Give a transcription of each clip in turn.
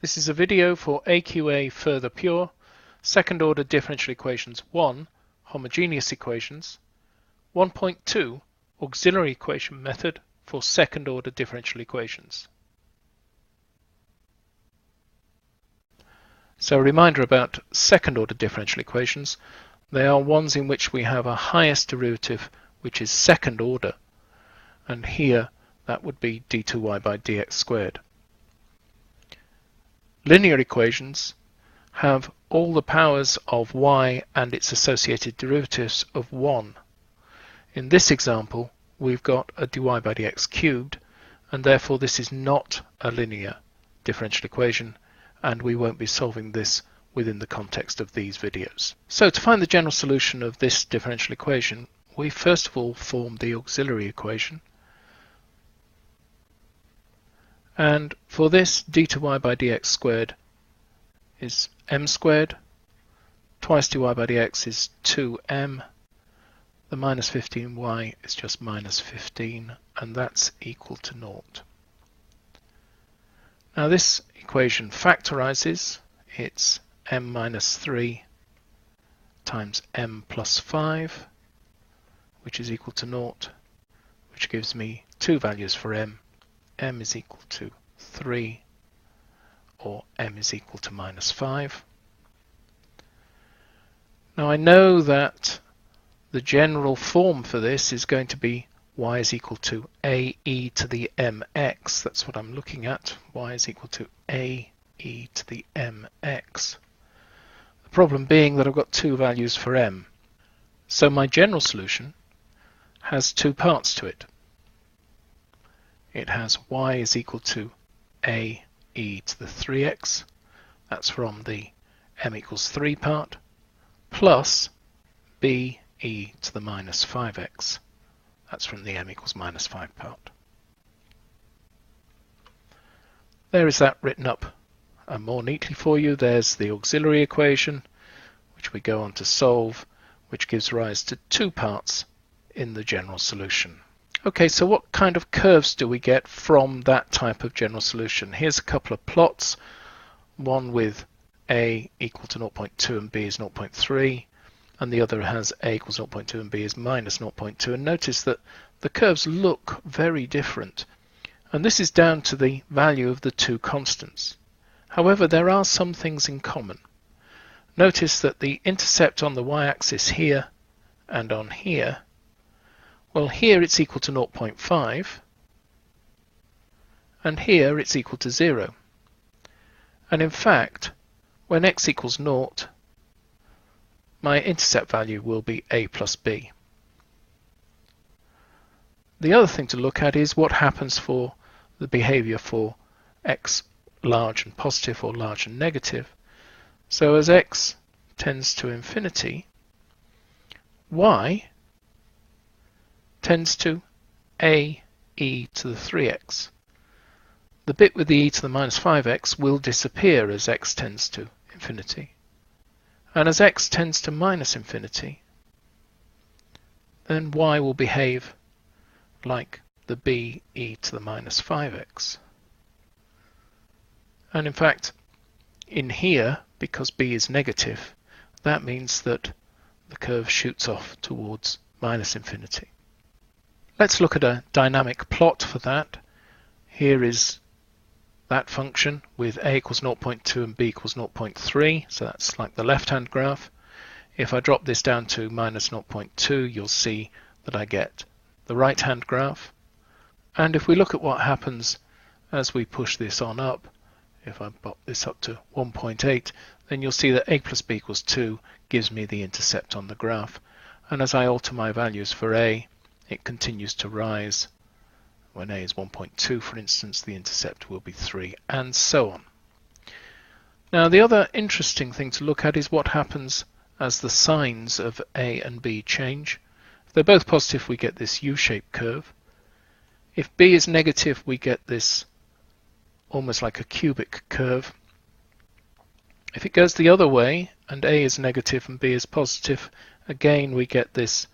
This is a video for AQA Further Pure, second order differential equations 1, homogeneous equations, 1.2, auxiliary equation method for second order differential equations. So a reminder about second order differential equations. They are ones in which we have a highest derivative which is second order, and here that would be d2y by dx squared. Linear equations have all the powers of y and its associated derivatives of 1. In this example, we've got a dy by dx cubed, and therefore this is not a linear differential equation, and we won't be solving this within the context of these videos. So to find the general solution of this differential equation, we first of all form the auxiliary equation. And for this, d2y by dx squared is m squared, twice dy by dx is 2m, the minus 15y is just minus 15, and that's equal to 0. Now this equation factorizes. It's m minus 3 times m plus 5, which is equal to 0, which gives me two values for m. M is equal to 3, or m is equal to minus 5. Now I know that the general form for this is going to be y is equal to ae to the mx. That's what I'm looking at. Y is equal to ae to the mx. The problem being that I've got two values for m. So my general solution has two parts to it. It has y is equal to ae to the 3x, that's from the m equals 3 part, plus be to the minus 5x, that's from the m equals minus 5 part. There is that written up more neatly for you. There's the auxiliary equation, which we go on to solve, which gives rise to two parts in the general solution. Okay, so what kind of curves do we get from that type of general solution? Here's a couple of plots, one with a equal to 0.2 and b is 0.3, and the other has a equals 0.2 and b is minus 0.2, and notice that the curves look very different, and this is down to the value of the two constants. However, there are some things in common. Notice that the intercept on the y-axis here and on here, well, here it's equal to 0.5, and here it's equal to 0. And in fact, when x equals 0, my intercept value will be a plus b. The other thing to look at is what happens for the behavior for x large and positive or large and negative. So as x tends to infinity, y tends to ae to the 3x. The bit with the e to the minus 5x will disappear as x tends to infinity. And as x tends to minus infinity, then y will behave like the be to the minus 5x. And in fact, in here, because b is negative, that means that the curve shoots off towards minus infinity. Let's look at a dynamic plot for that. Here is that function with a equals 0.2 and b equals 0.3, so that's like the left-hand graph. If I drop this down to minus 0.2, you'll see that I get the right-hand graph. And if we look at what happens as we push this on up, if I pop this up to 1.8, then you'll see that a plus b equals 2 gives me the intercept on the graph. And as I alter my values for a, it continues to rise. When a is 1.2, for instance, the intercept will be 3, and so on. Now, the other interesting thing to look at is what happens as the signs of a and b change. If they're both positive, we get this U-shaped curve. If b is negative, we get this almost like a cubic curve. If it goes the other way, and a is negative and b is positive, again we get this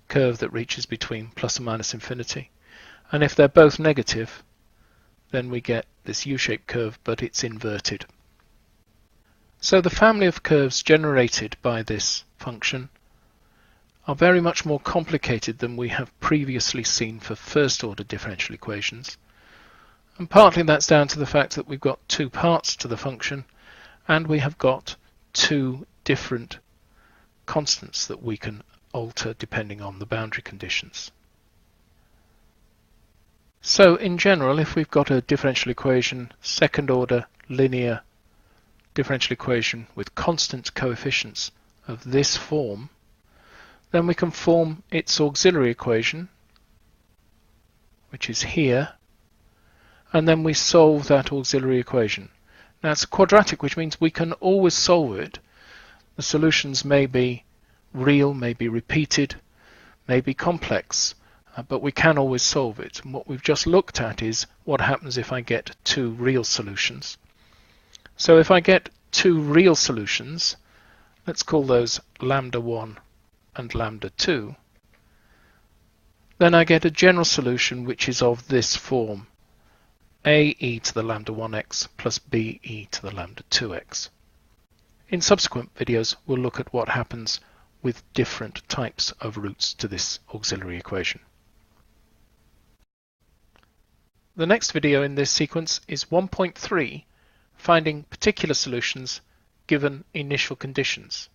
curve that reaches between plus and minus infinity. And if they're both negative, then we get this U-shaped curve, but it's inverted. So the family of curves generated by this function are very much more complicated than we have previously seen for first order differential equations. And partly that's down to the fact that we've got two parts to the function and we have got two different constants that we can alter depending on the boundary conditions. So in general, if we've got a differential equation, second order linear differential equation with constant coefficients of this form, then we can form its auxiliary equation, which is here, and then we solve that auxiliary equation. Now it's a quadratic, which means we can always solve it. The solutions may be real, may be repeated, may be complex, but we can always solve it. And what we've just looked at is what happens if I get two real solutions. So if I get two real solutions, let's call those lambda 1 and lambda 2, then I get a general solution which is of this form: a e to the lambda 1x plus b e to the lambda 2x. In subsequent videos we'll look at what happens with different types of roots to this auxiliary equation. The next video in this sequence is 1.3, finding particular solutions given initial conditions.